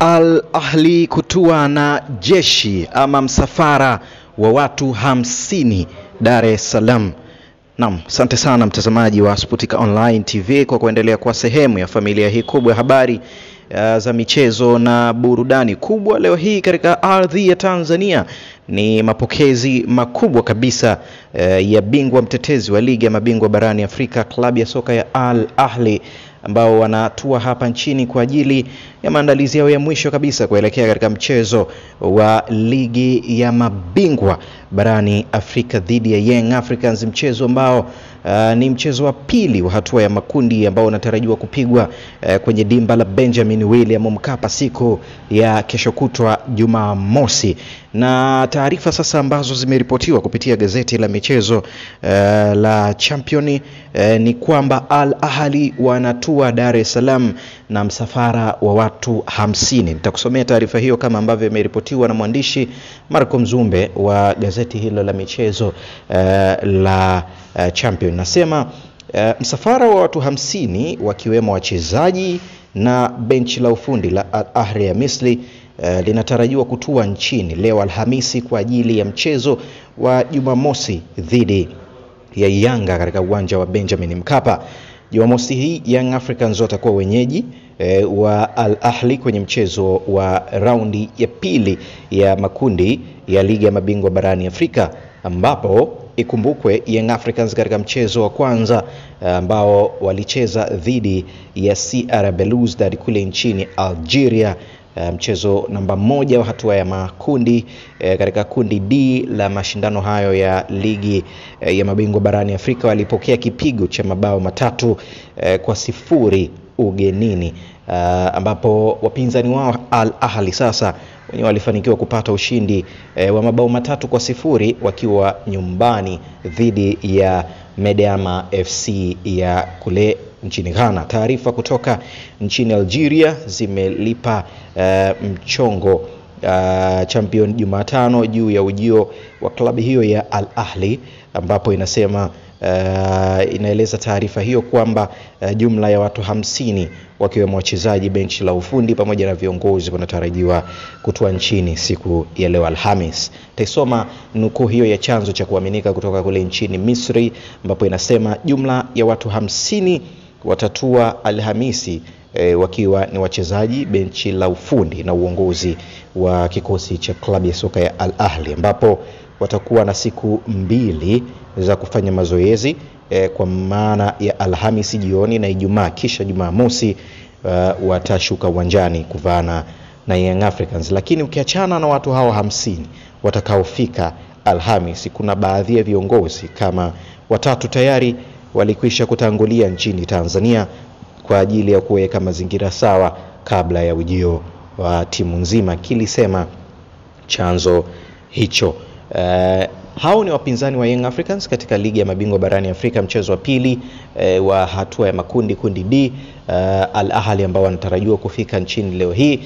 Al Ahli kutua na jeshi ama msafara wa watu 50 Dar es Salaam. Naam, asante sana mtazamaji wa Sportika Online TV kwa kuendelea kuwa sehemu ya familia hii kubwa ya habari za michezo na burudani. Kubwa leo hii katika ardhi ya Tanzania ni mapokezi makubwa kabisa ya bingwa mtetezi wa ligi ya mabingwa barani Afrika, klabu ya soka ya Al Ahli, ambao wanatua hapa nchini kwa ajili ya maandalizi yao ya mwisho kabisa kuelekea katika mchezo wa ligi ya mabingwa barani Afrika dhidi ya Young Africans, mchezo ambao ni mchezo wa pili wa hatua ya makundi ambao unatarajiwa kupigwa kwenye dimba la Benjamin William Mkapa siku ya kesho kutwa Jumamosi. Na taarifa sasa ambazo zimeripotiwa kupitia gazeti la michezo la Champion ni kwamba Al Ahli wanatua Dar es Salaam na msafara wa watu 50. Nitakusomea taarifa hiyo kama ambavyo imeripotiwa na mwandishi Marco Mzumbe wa gazeti hilo la michezo la Champion. Nasema msafara wa watu 50 wakiwemo wachezaji na benchi la ufundi la Al Ahli ya Misri linatarajiwa kutua nchini leo Alhamisi kwa ajili ya mchezo wa Jumamosi dhidi ya Yanga katika uwanja wa Benjamin Mkapa. Jumamosi hii Young Africans watakuwa wenyeji wa Al Ahli kwenye mchezo wa raundi ya pili ya makundi ya ligi ya mabingwa barani Afrika, ambapo ikumbukwe Young Africans katika mchezo wa kwanza ambao walicheza dhidi ya CR Belouizdad kule nchini Algeria, mchezo namba 1 wa hatua ya makundi katika kundi D la mashindano hayo ya ligi ya mabingwa barani Afrika, walipokea kipigo cha mabao 3-0 ugenini, ambapo wapinzani wao Al Ahli sasa wenyewe walifanikiwa kupata ushindi wa mabao 3-0 wakiwa nyumbani dhidi ya Medeama FC ya kule nchini Ghana. Taarifa kutoka nchini Algeria zimelipa mchongo Champion Jumatano juu ya ujio wa klabu hiyo ya Al Ahli, ambapo inasema inaeleza taarifa hiyo kwamba jumla ya watu 50 wakiwemo wachezaji, benchi la ufundi pamoja na viongozi wanatarajiwa kutua nchini siku ya leo Alhamis. Taisoma nukuu hiyo ya chanzo cha kuaminika kutoka kule nchini Misri, ambapo inasema jumla ya watu 50 watatua Alhamisi wakiwa ni wachezaji, benchi la ufundi na uongozi wa kikosi cha klabu ya soka ya Al Ahli, ambapo watakuwa na siku 2 za kufanya mazoezi kwa maana ya Alhamisi jioni na Ijumaa, kisha Jumamosi watashuka uwanjani kuvana na Young Africans. Lakini ukiachana na watu hao 50 watakaofika Alhamisi, kuna baadhi ya viongozi kama watatu tayari walikwisha kutangulia nchini Tanzania kwa ajili ya kuweka mazingira sawa kabla ya ujio wa timu nzima, kilisema chanzo hicho. Hao ni wapinzani wa Young Africans katika ligi ya mabingwa barani Afrika, mchezo wa pili wa hatua ya makundi, kundi D. Al Ahli ambao wanatarajiwa kufika nchini leo hii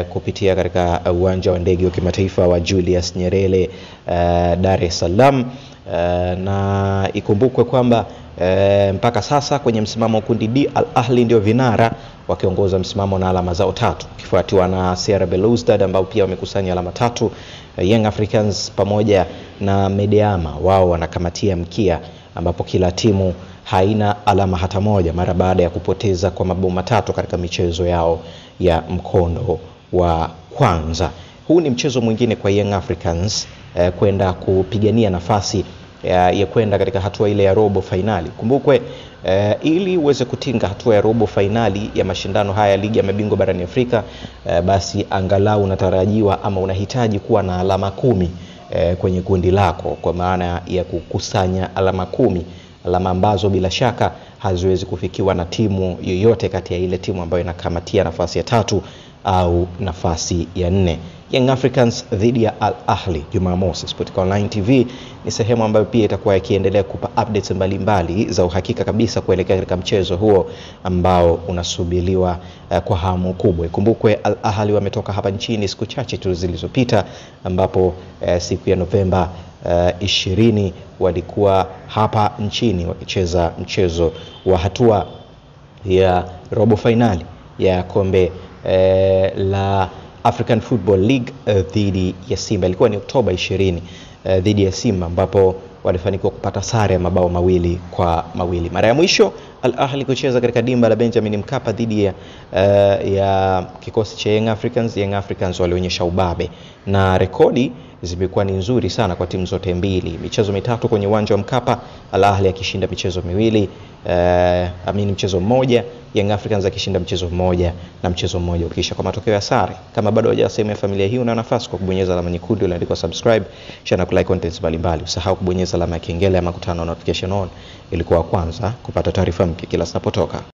kupitia katika uwanja wa ndege wa kimataifa wa Julius Nyerere Dar es Salaam. Na ikumbukwe kwamba mpaka sasa kwenye msimamo wa kundi D Al Ahli ndio vinara wakiongoza msimamo na alama zao 3, kifuatiwa na CR Belouizdad ambao pia wamekusanya alama 3. Young Africans pamoja na Medeama wao wanakamatia mkia, ambapo kila timu haina alama hata moja mara baada ya kupoteza kwa mabao 3 katika michezo yao ya mkondo wa kwanza. Huu ni mchezo mwingine kwa Young Africans kwenda kupigania nafasi ya kwenda katika hatua ile ya robo finali. Kumbukwe ili uweze kutinga hatua ya robo finali ya mashindano haya ligi ya mabingwa barani Afrika, basi angalau unatarajiwa ama unahitaji kuwa na alama 10 kwenye kundi lako, kwa maana ya kukusanya alama 10, alama ambazo bila shaka haziwezi kufikiwa na timu yoyote kati ya ile timu ambayo inakamatia nafasi ya 3 au nafasi ya 4. Young Africans dhidi ya Al Ahli Jumamosi. Sportika Online TV ni sehemu ambayo pia itakuwa ikiendelea kupa updates mbalimbali za uhakika kabisa kuelekea katika mchezo huo ambao unasubiriwa kwa hamu kubwa. Ikumbukwe Al Ahli wametoka hapa nchini siku chache tu zilizopita, ambapo siku ya Novemba 20 walikuwa hapa nchini wakicheza mchezo wa hatua ya robo finali ya kombe la African Football League dhidi ya Simba. Ilikuwa ni Oktoba 20 dhidi ya Simba, ambapo walifanikiwa kupata sare ya mabao 2-2. Mara ya mwisho Al Ahly kucheza katika dimba la Benjamin Mkapa dhidi ya kikosi cha Young Africans walionyesha ubabe, na rekodi zimekuwa ni nzuri sana kwa timu zote mbili. Michezo 3 kwenye uwanja wa Mkapa, Al Ahly akishinda michezo 2, mchezo mmoja, Young Africans akishinda mchezo mmoja na mchezo mmoja ukisha kwa matokeo ya sare. Kama bado hujawa sehemu ya familia hii, una nafasi kwa kubonyeza alama nyekundu iliyoandikwa subscribe, kisha na kulike content mbalimbali. Usahau kubonyeza alama ya kengele ama kutana na notification on ili kuwa kwanza kupata taarifa mpya kila zinapotoka.